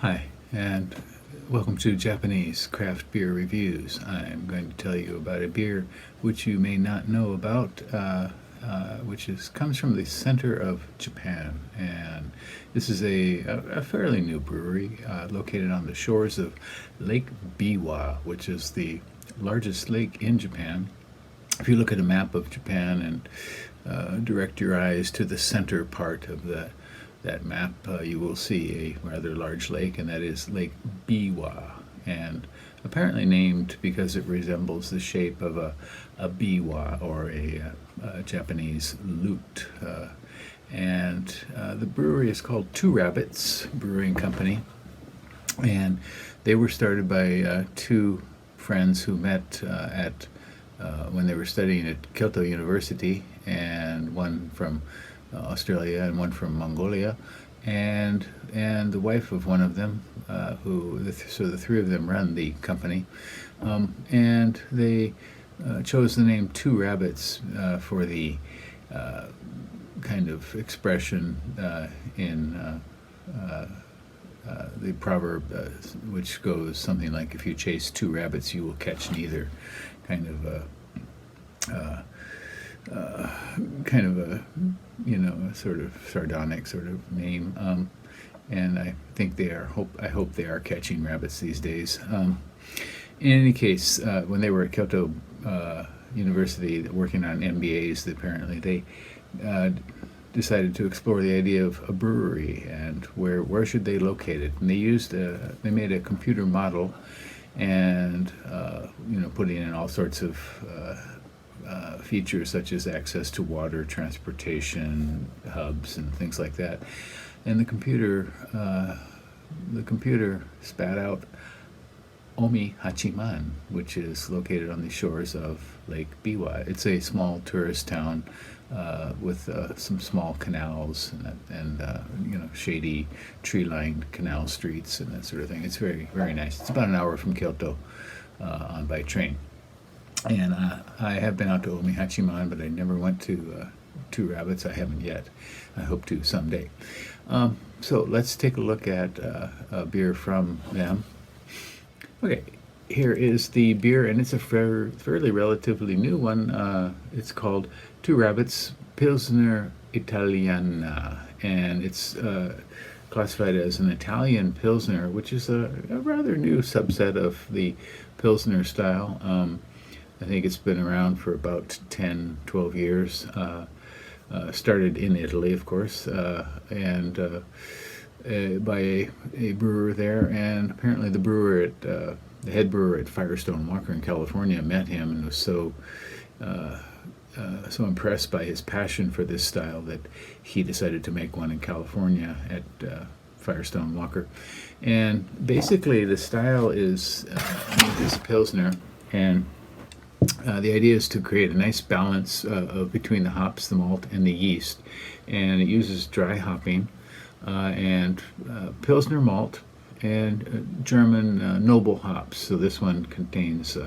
Hi, and welcome to Japanese Craft Beer Reviews. I'm going to tell you about a beer which you may not know about, comes from the center of Japan. And this is a fairly new brewery located on the shores of Lake Biwa, which is the largest lake in Japan. If you look at a map of Japan and direct your eyes to the center part of that map, you will see a rather large lake, and that is Lake Biwa, and apparently named because it resembles the shape of a biwa, or a Japanese lute. The brewery is called Two Rabbits Brewing Company, and they were started by two friends who met when they were studying at Kyoto University, and one from Australia and one from Mongolia, and the wife of one of them, so the three of them run the company, and they chose the name Two Rabbits for the kind of expression in the proverb, which goes something like, "If you chase two rabbits, you will catch neither." Kind of a a sort of sardonic sort of name, and I think I hope they are catching rabbits these days. In any case, when they were at Kyoto University working on MBAs, apparently they decided to explore the idea of a brewery and where should they locate it. And they made a computer model, and putting in all sorts of features such as access to water, transportation hubs, and things like that. And the computer spat out Omi Hachiman, which is located on the shores of Lake Biwa. It's a small tourist town with some small canals and shady tree-lined canal streets and that sort of thing. It's very, very nice. It's about an hour from Kyoto by train. And I have been out to Omi Hachiman, but I never went to Two Rabbits. I haven't yet. I hope to someday. So let's take a look at a beer from them. Okay, here is the beer, and it's a fairly relatively new one. It's called Two Rabbits Pilsner Italiana, and it's classified as an Italian Pilsner, which is a rather new subset of the Pilsner style. I think it's been around for about 10, 12 years. Started in Italy, of course, and by a brewer there, and apparently the head brewer at Firestone Walker in California met him and was so impressed by his passion for this style that he decided to make one in California at Firestone Walker. And basically the style is this Pilsner, and the idea is to create a nice balance between the hops, the malt, and the yeast. And it uses dry hopping and Pilsner malt and German noble hops. So this one contains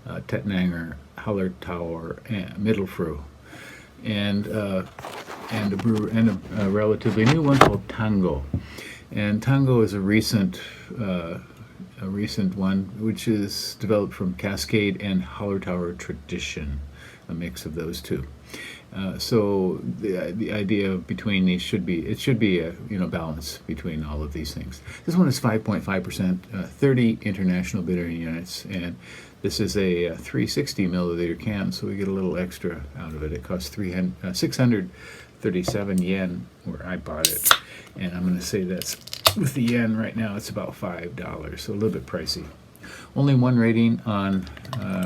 Tettnanger, Hallertauer, and Mittelfrüh, and a relatively new one called Tango. And Tango is a recent one, which is developed from Cascade and Hallertauer tradition, a mix of those two. So the idea between these should be a balance between all of these things. This one is 5.5%, 30 international bittering units, and this is a 360 milliliter can, so we get a little extra out of it. It costs 637 yen where I bought it, and I'm going to say that's, with the yen right now, it's about $5, so a little bit pricey. Only one rating on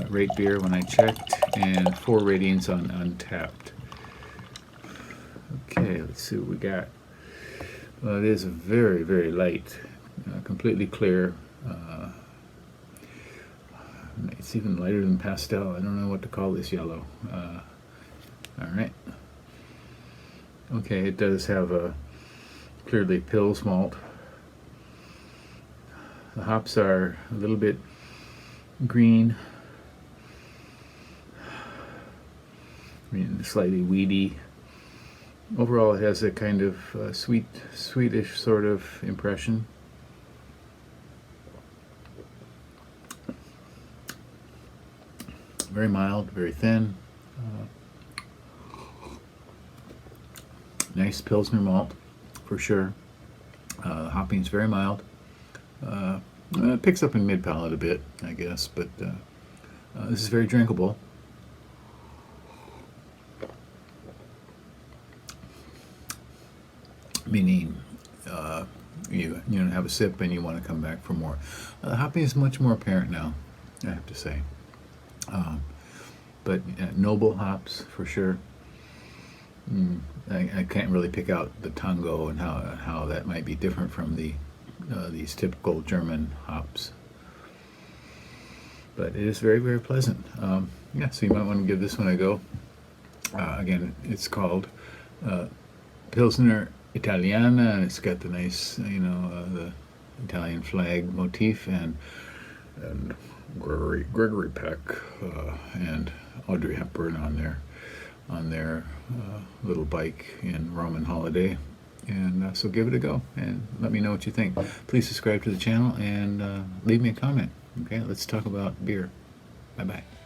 Rate Beer when I checked, and 4 ratings on Untapped. Okay, let's see what we got. Well, it is very, very light, completely clear. It's even lighter than pastel. I don't know what to call this yellow. All right. Okay, it does have a clearly Pils malt. The hops are a little bit green, slightly weedy. Overall, it has a kind of sweetish sort of impression. very mild, very thin. Nice Pilsner malt, for sure. Hopping's very mild. It picks up in mid-palate a bit, I guess, but this is very drinkable. Meaning, you have a sip and you want to come back for more. The hopping is much more apparent now, I have to say. But noble hops, for sure. I can't really pick out the Tango and how that might be different from these typical German hops. But it is very, very pleasant. Yeah, so you might want to give this one a go. Again, it's called Pilsner Italiana, and it's got the nice, the Italian flag motif, and Gregory Peck and Audrey Hepburn on their little bike in Roman Holiday. And so give it a go and let me know what you think. Please subscribe to the channel and leave me a comment. Okay, let's talk about beer. Bye-bye.